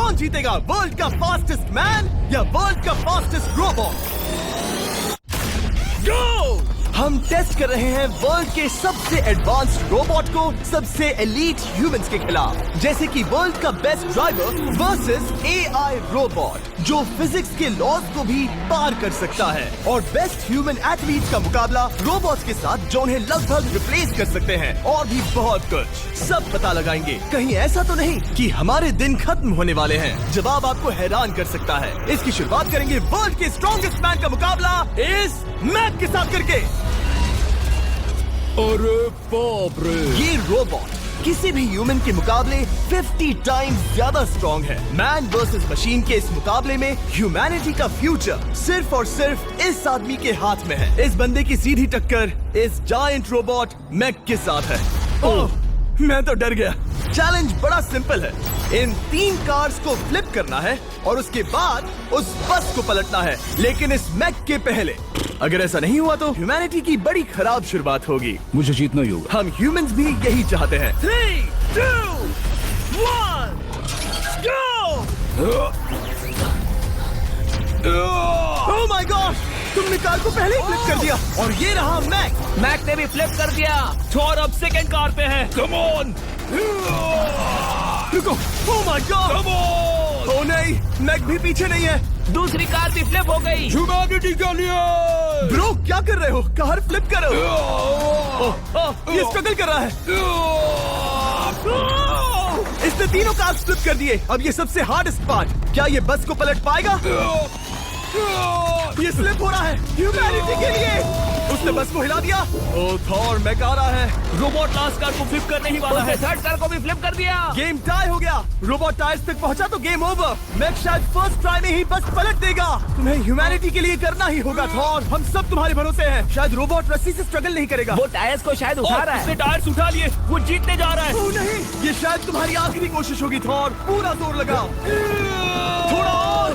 कौन जीतेगा, वर्ल्ड का फास्टेस्ट मैन या वर्ल्ड का फास्टेस्ट रोबोट? गो! हम टेस्ट कर रहे हैं वर्ल्ड के सबसे एडवांस्ड रोबोट को सबसे एलीट ह्यूमंस के खिलाफ, जैसे कि वर्ल्ड का best driver versus AI robot जो फिजिक्स के लॉज को भी पार कर सकता है, और बेस्ट ह्यूमन एथलीट का मुकाबला रोबोट्स के साथ जो उन्हें लगभग रिप्लेस कर सकते हैं, और भी बहुत कुछ। सब पता लगाएंगे, कहीं ऐसा तो नहीं कि हमारे दिन खत्म होने वाले हैं। जवाब आपको हैरान कर सकता है। इसकी शुरुआत करेंगे वर्ल्ड के स्ट्रॉन्गेस्ट मैन का मुकाबला इस मैक के साथ करके। अरे बाप रे! ये रोबोट किसी भी ह्यूमन के मुकाबले 50 टाइम्स ज्यादा स्ट्रॉन्ग है। मैन वर्सेस मशीन के इस मुकाबले में ह्यूमैनिटी का फ्यूचर सिर्फ और सिर्फ इस आदमी के हाथ में है। इस बंदे की सीधी टक्कर इस जायंट रोबोट मैक के साथ है। ओह, मैं तो डर गया। चैलेंज बड़ा सिंपल है। इन 3 कार्स को फ्लिप करना है और उसके बाद उस बस को पलटना है, लेकिन इस मैक के पहले। अगर ऐसा नहीं हुआ तो ह्यूमैनिटी की बड़ी खराब शुरुआत होगी। मुझे जीतना ही होगा। हम ह्यूमंस भी यही चाहते हैं। 3, 2, 1, go! Oh my God! तुमने कार को पहले ही फ्लिप कर दिया, और ये रहा मैक। मैक ने भी फ्लिप कर दिया। थॉर अब सेकंड कार पे है। Come on! रुको! Oh my God! Come on! Oh नहीं, मैक भी पीछे नहीं है। दूसरी कार भी फ्लिप हो गई। ह्यूमैनिटी के लिए! ब्रो, क्या कर रहे हो? कार फ्लिप करो। ये स्ट्रगल कर रहा है। इसने तीनों कार फ्लिप कर दिए। अब ये सबसे हार्डेस्ट पार्ट, क्या ये बस को पलट पाएगा? ये स्लिप हो रहा है ह्यूमैनिटी के लिए। उसने बस को हिला दिया। ओ थॉर, मैक आ रहा है। रोबोट लास्ट कार को फ्लिप करने ही वाला है। थर्ड कार को भी फ्लिप कर दिया। गेम टाई हो गया। रोबोट टायर्स तक पहुंचा तो गेम ओवर। मैक शायद फर्स्ट ट्राई में ही बस पलट देगा। तुम्हें ह्यूमैनिटी के लिए करना ही होगा थॉर। हम सब तुम्हारे भरोसे हैं। शायद रोबोट रस्सी से स्ट्रगल नहीं करेगा। वो टायर्स को शायद उठा रहा है। उसने टायर्स उठा लिए। वो जीतने जा रहा है। ओ नहीं, ये शायद तुम्हारी आखिरी कोशिश होगी थॉर। पूरा जोर लगाओ। थोड़ा और।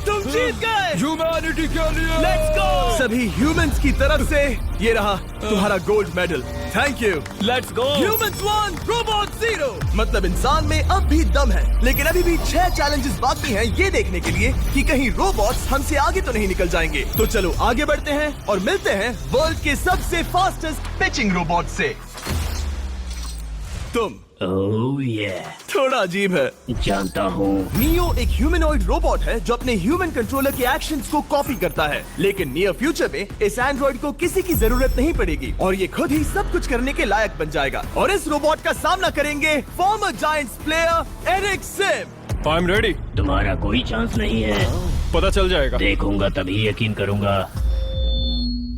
तुम जीत गए। ह्यूमैनिटी के लिए! Let's go! सभी ह्यूमंस की तरफ से ये रहा तुम्हारा gold medal. Thank you. Let's go. Humans 1, robot 0। मतलब इंसान में अब भी दम है, लेकिन अभी भी 6 चैलेंजेस बाकी हैं ये देखने के लिए कि कहीं रोबोट्स हमसे आगे तो नहीं निकल जाएंगे। तो चलो आगे बढ़ते हैं और मिलते हैं वर्ल्ड के सबसे फास्टेस्ट पिचिंग रोबोट से। तुम ओह ये थोड़ा अजीब है, जानता हूँ। नियो एक ह्यूमनॉइड रोबोट है जो अपने ह्यूमन कंट्रोलर के एक्शंस को कॉपी करता है, लेकिन नियर फ्यूचर में इस एंड्रॉइड को किसी की जरूरत नहीं पड़ेगी और ये खुद ही सब कुछ करने के लायक बन जाएगा। और इस रोबोट का सामना करेंगे former Giants player Eric Sim. I am ready. तुम्हारा कोई चांस नहीं है। पता चल जाएगा। देखूंगा तभी यकीन करूंगा।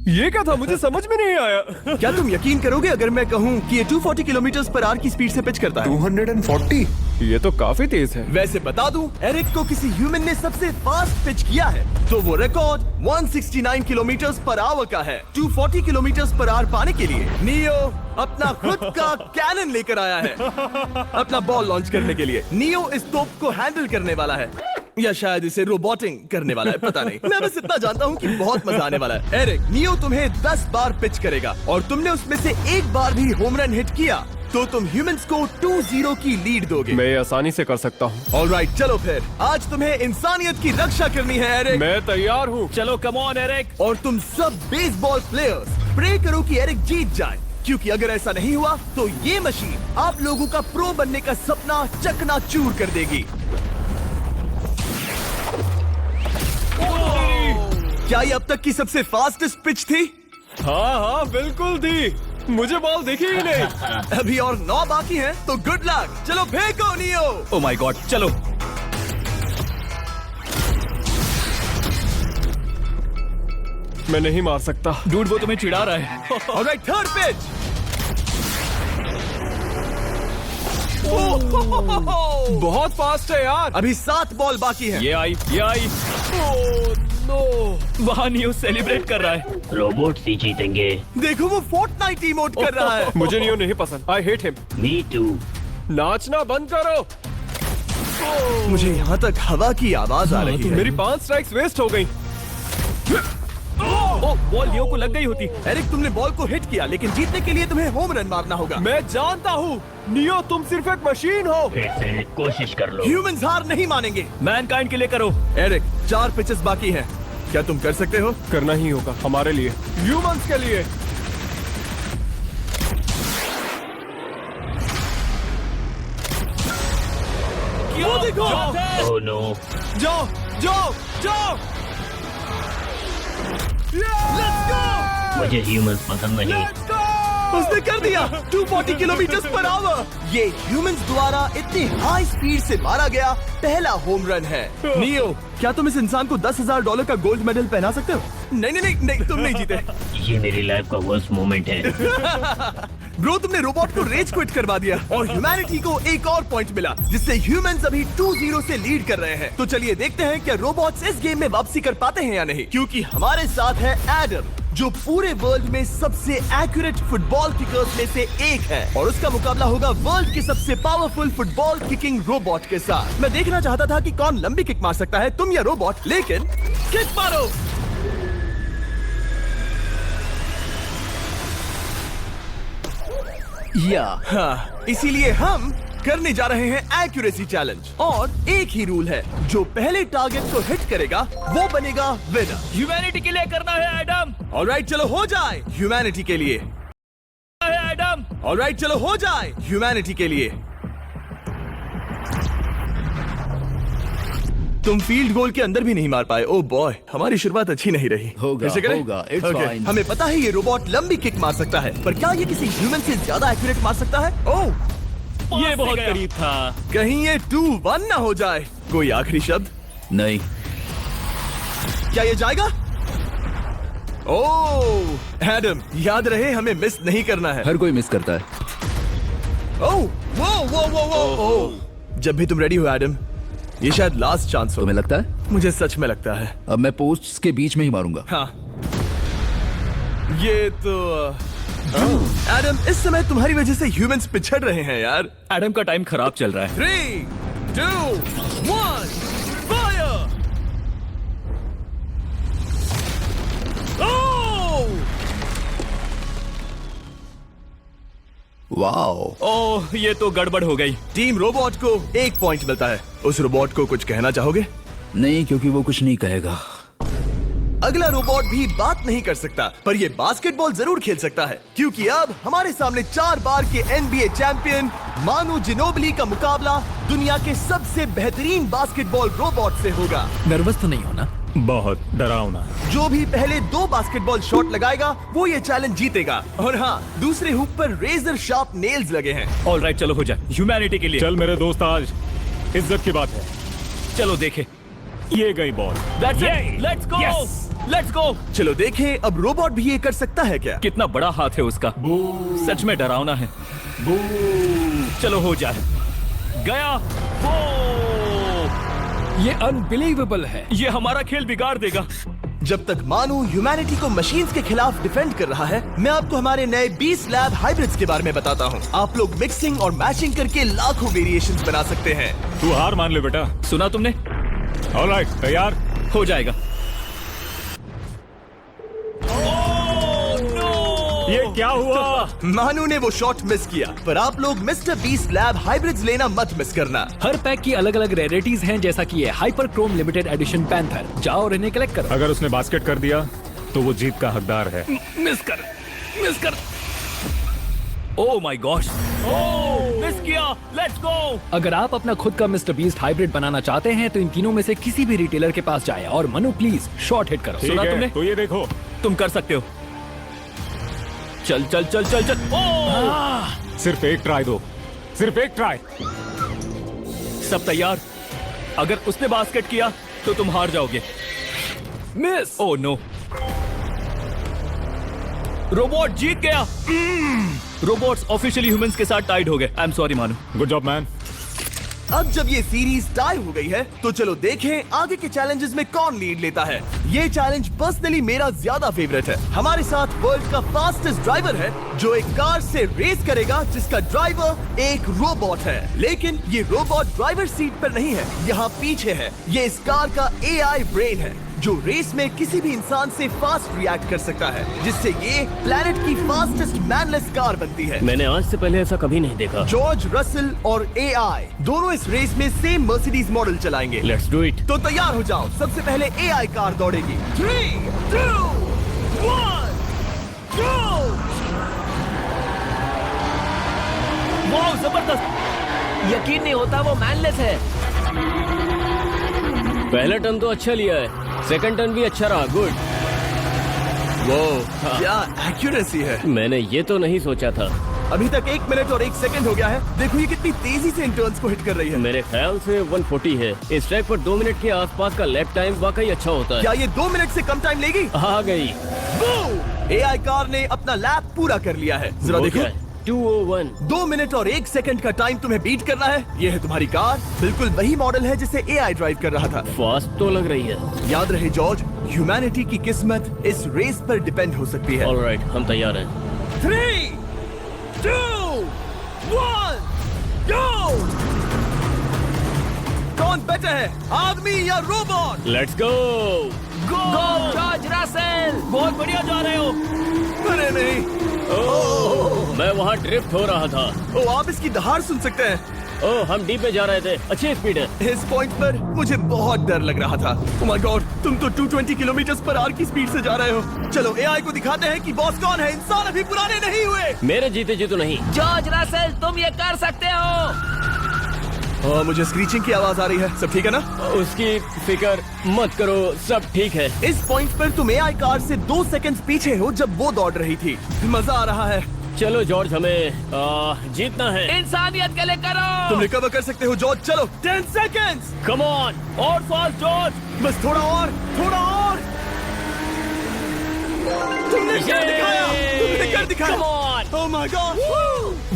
ये क्या था, मुझे समझ में नहीं आया। क्या तुम यकीन करोगे अगर मैं कहूँ कि ये 240 किलोमीटर/आवर की स्पीड से पिच करता है? 240? ये तो काफी तेज है। वैसे बता दूं, एरिक को किसी ह्यूमन ने सबसे फास्ट पिच किया है तो वो रिकॉर्ड 169 किलोमीटर/आवर का है। 240 किलोमीटर/आवर पाने के लिए नियो अपना खुद का कैनन लेकर आया है अपना बॉल लॉन्च करने के लिए। नियो इस तोप को हैंडल करने वाला है, या शायद इसे रोबोटिंग करने वाला है, पता नहीं। मैं बस इतना जानता हूँ कि बहुत मजा आने वाला है। एरिक, नियो तुम्हें 10 बार पिच करेगा और तुमने उसमें से एक बार भी होम रन हिट किया तो तुम ह्यूमंस को 2-0 की लीड दोगे। मैं ये आसानी से कर सकता हूँ। ऑलराइट, चलो फिर आज तुम्हें इंसानियत की रक्षा करनी है एरिक। मैं तैयार हूँ। चलो कम ऑन एरिक। और तुम सब बेसबॉल प्लेयर्स प्रे करो कि एरिक जीत जाए, क्योंकि अगर ऐसा नहीं हुआ तो ये मशीन आप लोगों का प्रो बनने का सपना चकनाचूर कर देगी। क्या ये अब तक की सबसे फास्टेस्ट पिच थी? हाँ बिल्कुल थी। मुझे बॉल दिखी ही नहीं। अभी और 9 बाकी हैं, तो गुड लक। चलो फेंको नियो। ओह माय गॉड, चलो। मैं नहीं मार सकता। डूड, वो तुम्हें चिढ़ा रहा है। Alright, third pitch. बहुत फास्ट है यार। अभी 7 बॉल बाकी हैं। ये आई। Oh no. वहाँ नियो सेलिब्रेट कर रहा है। रोबोट ही जीतेंगे। देखो वो फोर्टनाइट इमोट कर रहा है। मुझे नियो नहीं पसंद। I hate him. Me too. नाचना बंद करो। मुझे यहाँ तक हवा की आवाज आ रही है। मेरी 5 स्ट्राइक्स वेस्ट हो गई। ओ बॉल लियो को लग गई होती। एरिक, तुमने बॉल को हिट किया, लेकिन जीतने के लिए तुम्हें होम रन मारना होगा। मैं जानता हूँ नियो, तुम सिर्फ एक मशीन हो। फिर से कोशिश कर लो। ह्यूमंस हार नहीं मानेंगे। मैनकाइंड के लिए करो। एरिक, 4 पिचेस बाकी हैं। क्या तुम कर सकते हो? करना ही होगा हमारे लिए, ह्यूमंस के लिए। वो देखो। Oh no. जाओ जाओ जाओ। Let's go. मुझे ह्यूमंस पसंद नहीं। उसने कर दिया 240 किलोमीटर पर आवर। ये ह्यूमंस द्वारा इतनी हाई स्पीड से मारा गया पहला होम रन है। नियो, क्या तुम इस इंसान को $10,000 का गोल्ड मेडल पहना सकते हो? नहीं नहीं नहीं, नहीं तुम नहीं जीते। ये मेरी लाइफ का वर्स्ट मोमेंट है। ब्रो, तुमने रोबोट को रेज क्विट करवा दिया और ह्यूमैनिटी को एक और पॉइंट मिला, जिससे ह्यूमंस अभी 2-0 से लीड कर रहे हैं। तो चलिए देखते हैं क्या रोबोट्स इस गेम में वापसी कर पाते हैं या नहीं, क्योंकि हमारे साथ है एडम, जो पूरे वर्ल्ड में सबसे एक्यूरेट फुटबॉल किकर्स में से एक है, और उसका मुकाबला होगा वर्ल्ड के सबसे पावरफुल फुटबॉल किकिंग रोबोट के साथ। मैं देखना चाहता था कि कौन लंबी किक मार सकता है, तुम या रोबोट, लेकिन किक मारो। हाँ, इसीलिए हम करने जा रहे हैं एक्यूरेसी चैलेंज, और एक ही रूल है, जो पहले टारगेट को हिट करेगा वो बनेगा विनर। ह्यूमैनिटी के लिए करना है एडम। ऑलराइट, चलो हो जाए ह्यूमैनिटी के लिए। एडम, ऑलराइट, चलो हो जाए ह्यूमैनिटी के लिए। तुम फील्ड गोल के अंदर भी नहीं मार पाए। ओ बॉय, हमारी शुरुआत अच्छी नहीं रही। होगा, कैसे करें? होगा, it's Okay, fine. हमें पता है ये रोबोट लंबी किक मार सकता है, पर क्या ये किसी ह्यूमन से ज्यादा एक्यूरेट मार सकता है? ओह, ये बहुत करीब था। कहीं ये 2-1 ना हो जाए। कोई आखिरी शब्द? नहीं। क्या ये जाएगा? ओह एडम, याद रहे हमें मिस नहीं करना है। हर कोई मिस करता है। ओह वो वो वो वो ओह। जब भी तुम रेडी हो एडम, ये शायद लास्ट चांस हो। तुम्हें लगता है? मुझे सच में लगता है। अब मैं पोस्ट्स के बीच में ही मारूंगा। हाँ, ये तो एडम, इस समय तुम्हारी वजह से ह्यूमंस पिछड़ रहे हैं यार। एडम का टाइम खराब चल रहा है। 3, 2, 1, फायर! वाओ। ओह, ये तो गड़बड़ हो गई। टीम रोबोट को 1 पॉइंट मिलता है। उस रोबोट को कुछ कहना चाहोगे? नहीं, क्योंकि वो कुछ नहीं कहेगा। अगला रोबोट भी बात नहीं कर सकता, पर ये बास्केटबॉल जरूर खेल सकता है, क्योंकि अब हमारे सामने 4 बार के NBA चैंपियन मानू जिनोबली का मुकाबला दुनिया के सबसे बेहतरीन बास्केटबॉल रोबोट से होगा। नर्वस तो नहीं होना? बहुत डरावना। जो भी पहले 2 बास्केटबॉल शॉट लगाएगा वो ये चैलेंज जीतेगा। और हाँ, दूसरे हुक पर रेजर शार्प नेल्स लगे हैं। ऑलराइट, चलो हो जाए ह्यूमैनिटी के लिए। चल मेरे दोस्त, आज इज्जत की बात है। चलो देखे। ये गई ball. Let's go, let's go. चलो देखें अब रोबोट भी ये कर सकता है क्या? कितना बड़ा हाथ है उसका, सच में डरावना है। चलो हो जाए। गया। ये अनबिलीवेबल है। ये हमारा खेल बिगाड़ देगा। जब तक मानू ह्यूमैनिटी को मशीन्स के खिलाफ डिफेंड कर रहा है, मैं आपको हमारे नए 20 लैब हाइब्रिड्स के बारे में बताता हूँ। आप लोग मिक्सिंग और मैचिंग करके लाखों वेरिएशंस बना सकते हैं। तू हार मान ले बेटा। सुना तुमने? ऑलराइट, तैयार? हो जाएगा। ये क्या हुआ? मानू ने वो शॉट मिस किया, पर आप लोग मिस्टर 20 लैब हाइब्रिड्स लेना मत मिस करना। हर पैक की अलग अलग रेयरिटीज हैं, जैसा कि ये hyper Chrome limited edition panther. जाओ और इन्हें कलेक्ट करो। अगर उसने बास्केट कर दिया तो वो जीत का हकदार है। मिस कर। ओह माय गॉश, मिस किया। Let's go. अगर आप अपना खुद का मिस्टर बीस्ट हाइब्रिड बनाना चाहते हैं तो इन तीनों में से किसी भी रिटेलर के पास जाए और मनु प्लीज शॉट हिट करो। ठीक सुना है, तुमने? तो ये देखो। तुम कर सकते हो। चल। सिर्फ एक ट्राई दो, सिर्फ एक ट्राई। सब तैयार? अगर उसने बास्केट किया तो तुम हार जाओगे। मिस। ओह नो, रोबोट जीत गया। रोबोट्स ऑफिशियली ह्यूमंस के साथ टाइड हो गए। आई एम सॉरी मानू। Good job man. अब जब ये सीरीज टाई हो गई है, तो चलो देखें आगे के चैलेंजेस में कौन लीड लेता है। ये चैलेंज पर्सनली मेरा ज्यादा फेवरेट है। हमारे साथ वर्ल्ड का फास्टेस्ट ड्राइवर है, जो एक कार से रेस करेगा जिसका ड्राइवर एक रोबोट है। लेकिन ये रोबोट ड्राइवर सीट पर नहीं है, यहाँ पीछे है। ये इस कार का AI ब्रेन है। जो रेस में किसी भी इंसान से फास्ट रिएक्ट कर सकता है, जिससे ये प्लेनेट की फास्टेस्ट मैनलेस कार बनती है। मैंने आज से पहले ऐसा कभी नहीं देखा। जॉर्ज रसल और AI दोनों इस रेस में सेम मर्सिडीज मॉडल चलाएंगे। Let's do it. तो तैयार हो जाओ, सबसे पहले AI कार दौड़ेगी। 3, 2, 1, go! वाह, जबरदस्त! यकीन नहीं होता वो मैनलेस है। पहला टर्न तो अच्छा लिया है, सेकंड टर्न भी अच्छा रहा। गुड। वो क्या एक्यूरेसी है। मैंने ये तो नहीं सोचा था। अभी तक 1 मिनट और 1 सेकंड हो गया है। देखो ये कितनी तेजी से इन टर्न्स को हिट कर रही है। मेरे ख्याल से 140 है। इस ट्रैक पर 2 मिनट के आसपास का लैप टाइम वाकई अच्छा होता है। क्या ये 2 मिनट से कम टाइम लेगी? आ गई। AI कार ने अपना लैप पूरा कर लिया है। जरा वो देखो, क्या है? 201। 2 मिनट और 1 सेकंड का टाइम तुम्हें बीट करना है। ये है तुम्हारी कार, बिल्कुल वही मॉडल है जिसे AI ड्राइव कर रहा था। फास्ट तो लग रही है। याद रहे जॉर्ज, ह्यूमैनिटी की किस्मत इस रेस पर डिपेंड हो सकती है। ऑलराइट, हम तैयार हैं। 3, 2, 1, go! कौन बेटर है, आदमी या robot? Let's go. Go George Russell, बहुत बढ़िया जा रहे हो। अरे नहीं, मैं वहाँ ड्रिफ्ट हो रहा था। आप इसकी दहाड़ सुन सकते हैं। ओह, हम डीप में जा रहे थे। अच्छी स्पीड है। इस पॉइंट पर मुझे बहुत डर लग रहा था। Oh my God, तुम तो 220 किलोमीटर पर आवर की स्पीड से जा रहे हो। चलो AI को दिखाते हैं कि बॉस कौन है। इंसान अभी पुराने नहीं हुए। मेरे जीते जी तो नहीं। जॉर्ज रसेल, तुम ये कर सकते हो। मुझे स्क्रीचिंग की आवाज आ रही है। सब ठीक है ना? उसकी फिक्र मत करो, सब ठीक है। इस पॉइंट पर तुम AI कार से 2 सेकंड पीछे हो जब वो दौड़ रही थी। मजा आ रहा है। चलो जॉर्ज, हमें जीतना है। इंसानियत के लिए करो। तुम रिकवर कर सकते हो जॉर्ज। चलो 10 सेकंड्स। कम ऑन, और फास्ट जॉर्ज। बस थोड़ा और, थोड़ा और। तुमने कर दिखाया, तुमने कर दिखाया। Come on. Oh my God.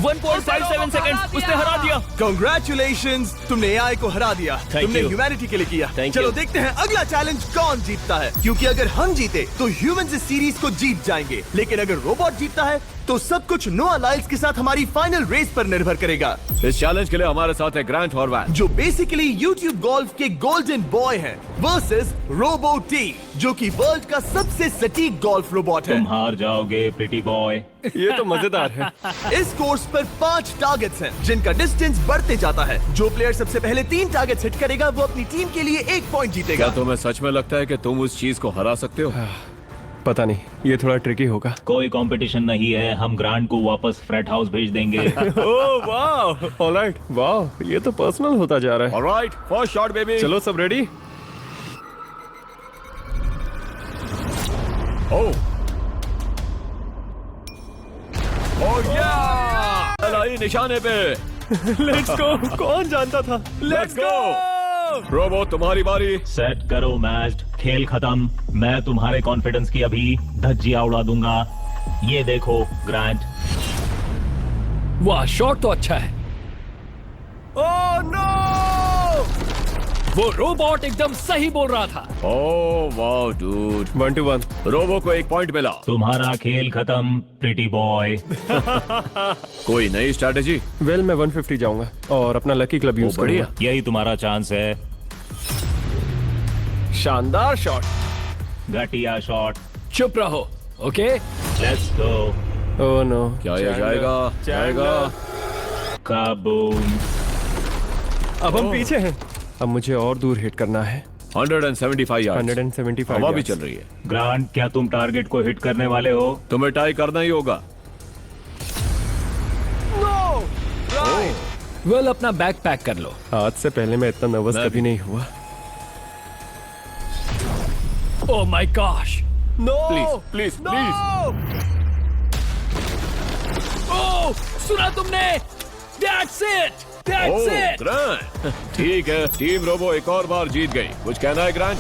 1.57 seconds, उसने हरा दिया। Congratulations, तुमने AI को हरा दिया। Thank तुमने you. ह्यूमैनिटी के लिए किया। Thank चलो you. देखते हैं अगला चैलेंज कौन जीतता है, क्योंकि अगर हम जीते तो ह्यूमंस इस सीरीज को जीत जाएंगे, लेकिन अगर रोबोट जीतता है तो सब कुछ नोआ लाइल्स के साथ हमारी फाइनल रेस पर निर्भर करेगा। इस चैलेंज के लिए हमारे साथ है ग्रांट हॉर्वैट, जो बेसिकली यूट्यूब गोल्फ के गोल्डन बॉय हैं, वर्सेस रोबो टी, जो कि वर्ल्ड का सबसे सटीक गोल्फ रोबोट है। तुम हार जाओगे प्रिटी बॉय। ये तो मजेदार है। इस कोर्स पर 5 टारगेट्स हैं, जिनका डिस्टेंस बढ़ते जाता है। जो प्लेयर सबसे पहले 3 टारगेट्स हिट करेगा वो अपनी टीम के लिए 1 पॉइंट जीतेगा। क्या तुम्हें सच में लगता है कि तुम उस चीज को हरा सकते हो? पता नहीं, ये थोड़ा ट्रिकी होगा। कोई कंपटीशन नहीं है, हम ग्रांट को वापस फ्रेट हाउस भेज देंगे। ओह वाह, ऑलराइट, वाह, ये तो पर्सनल होता जा रहा है। Alright, first shot baby. चलो सब रेडी? ओह या! चलाई निशाने पे। Let's go. कौन जानता था? Let's go. रोबो, तुम्हारी बारी। सेट करो मैच, खेल खत्म। मैं तुम्हारे कॉन्फिडेंस की अभी धज्जियां उड़ा दूंगा। ये देखो ग्रांट। वाह, शॉट तो अच्छा है। Oh no! वो रोबोट एकदम सही बोल रहा था। Oh wow dude. 1 to 1। Robo को 1 पॉइंट मिला। तुम्हारा खेल खत्म प्रिटी बॉय। कोई नई स्ट्रैटेजी? वेल, मैं 150 जाऊंगा और अपना लकी क्लब यूज बढ़िया। करूंगा। यही तुम्हारा चांस है। शानदार शॉट। घटिया शॉट। चुप रहो, okay? Let's go. Oh no. क्या ये जाएगा? जाएगा। काबूम। अब हम पीछे हैं। अब मुझे और दूर हिट करना है। 175 यार्ड्स। 175 हवा भी yards। चल रही है। ग्रांट, क्या तुम टारगेट को हिट करने वाले हो? तुम्हें टाई करना ही होगा। वेल, अपना बैग पैक कर लो। आज से पहले मैं इतना नर्वस मैं कभी भी। नहीं हुआ। Oh my gosh. No! Please please. Oh, सुना तुमने? That's it, that's oh it. Grant, ठीक है, टीम रोबो एक और बार जीत गई। कुछ कहना है ग्रांट?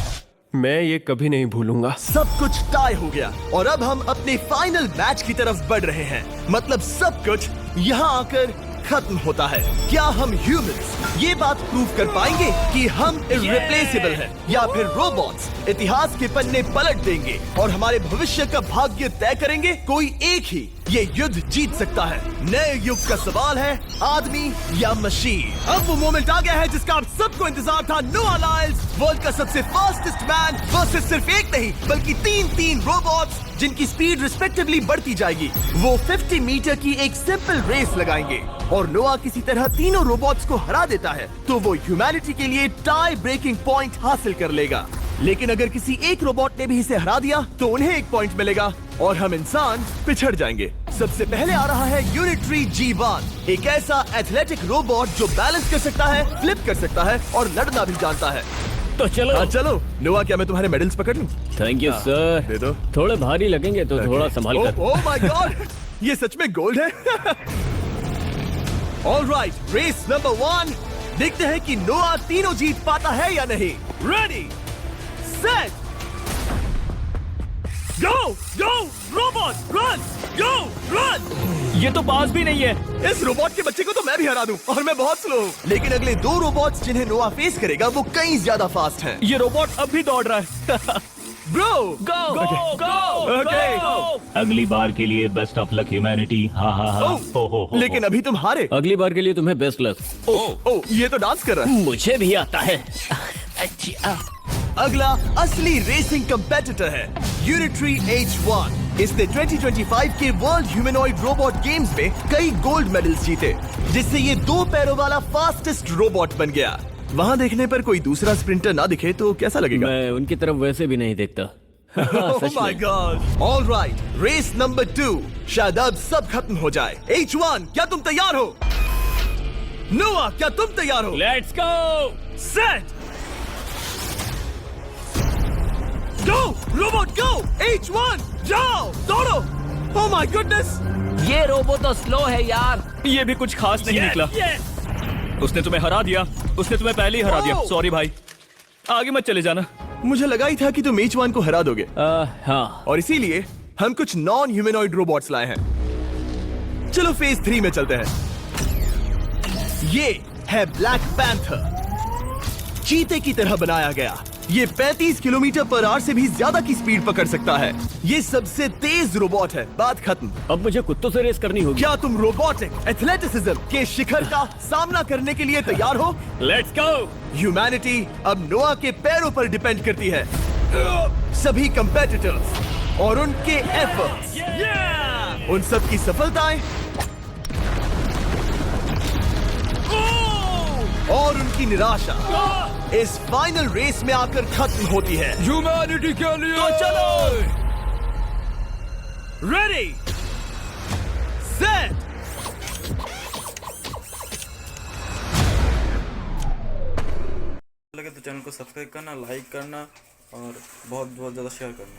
मैं ये कभी नहीं भूलूंगा। सब कुछ टाई हो गया और अब हम अपने फाइनल मैच की तरफ बढ़ रहे हैं। मतलब सब कुछ यहाँ आकर खत्म होता है। क्या हम ह्यूमंस ये बात प्रूव कर पाएंगे कि हम इररिप्लेसेबल हैं, या फिर रोबोट्स इतिहास के पन्ने पलट देंगे और हमारे भविष्य का भाग्य तय करेंगे? कोई एक ही ये युद्ध जीत सकता है। नए युग का सवाल है आदमी या मशीन। अब वो मोमेंट आ गया है जिसका आप सबको इंतजार था। नोआ लाइल्स वर्ल्ड का सबसे फास्टेस्ट मैन वर्सेस सिर्फ एक नहीं बल्कि तीन रोबोट्स जिनकी स्पीड रिस्पेक्टिवली बढ़ती जाएगी। वो 50 मीटर की एक सिंपल रेस लगाएंगे और नोआ किसी तरह तीनों रोबोट्स को हरा देता है तो वो ह्यूमैनिटी के लिए टाई ब्रेकिंग पॉइंट हासिल कर लेगा। लेकिन अगर किसी एक रोबोट ने भी इसे हरा दिया तो उन्हें एक पॉइंट मिलेगा और हम इंसान पिछड़ जाएंगे। सबसे पहले आ रहा है यूनिट्री G1, एक ऐसा एथलेटिक रोबोट जो बैलेंस कर सकता है, फ्लिप कर सकता है और लड़ना भी जानता है। तो चलो। हाँ चलो। नोआ, क्या मैं तुम्हारे मेडल्स पकड़ लूं? Thank you sir. दे दो। थोड़े भारी लगेंगे तो थोड़ा संभाल कर। ओह माय गॉड, ये सच में गोल्ड है। ऑलराइट, रेस नंबर 1, देखते हैं कि नोआ तीनों जीत पाता है या नहीं। रेडी, सेट, गो गो रोबोट, रन, गो रन। ये तो पास भी नहीं है। इस रोबोट के बच्चे को तो मैं भी हरा दूं और मैं बहुत स्लो हूं। लेकिन अगले 2 रोबोट्स जिन्हें नोआ फेस करेगा वो कहीं ज्यादा फास्ट हैं। ये रोबोट अब भी दौड़ रहा है। ब्रो, गो गो गो ओके। अगली बार के लिए बेस्ट ऑफ लक ह्यूमैनिटी। हाँ हाँ हाँ। हो। लेकिन अभी तुम हारे। अगली बार के लिए तुम्हें बेस्ट लक। ओ, ये तो डांस कर रहा है। मुझे भी आता है। अगला असली रेसिंग कंपेटिटर है यूनिट्री H1। इसने 2025 के वर्ल्ड ह्यूमनॉइड रोबोट गेम्स में कई गोल्ड मेडल्स जीते, जिससे ये 2 पैरों वाला फास्टेस्ट रोबोट बन गया। वहाँ देखने पर कोई दूसरा स्प्रिंटर ना दिखे तो कैसा लगेगा? मैं उनकी तरफ वैसे भी नहीं देखता। Oh my God! All right, race number 2। शायद अब सब खत्म हो जाए। H1, क्या तुम तैयार हो? नोआ, क्या तुम तैयार हो? Let's go. Set, go robot go. H1, जाओ, दौड़ो। Oh my goodness! ये रोबो तो स्लो है यार। ये भी कुछ खास नहीं निकला। उसने तुम्हें हरा दिया। उसने तुम्हें पहले ही हरा दिया। Oh! सॉरी भाई, आगे मत चले जाना। मुझे लगा ही था कि तुम H1 को हरा दोगे हाँ। और इसीलिए हम कुछ नॉन ह्यूमनॉइड रोबोट्स लाए हैं। चलो फेज 3 में चलते हैं। ये है ब्लैक पैंथर, चीते की तरह बनाया गया। ये 35 किलोमीटर पर आवर से भी ज्यादा की स्पीड पकड़ सकता है। ये सबसे तेज रोबोट है। बात खत्म। अब मुझे कुत्तों से रेस करनी होगी। क्या तुम रोबोटिक एथलेटिसिज्म के शिखर का सामना करने के लिए तैयार हो? Let's go. ह्यूमैनिटी अब नोआ के पैरों पर डिपेंड करती है। सभी कंपेटिटर्स और उनके एफर्ट्स, उन सब की सफलताएं और उनकी निराशा इस फाइनल रेस में आकर खत्म होती है। ह्यूमैनिटी के लिए तो चलो, रेडी, सेट, लगे तो चैनल को सब्सक्राइब करना, लाइक करना और बहुत बहुत ज़्यादा शेयर करना।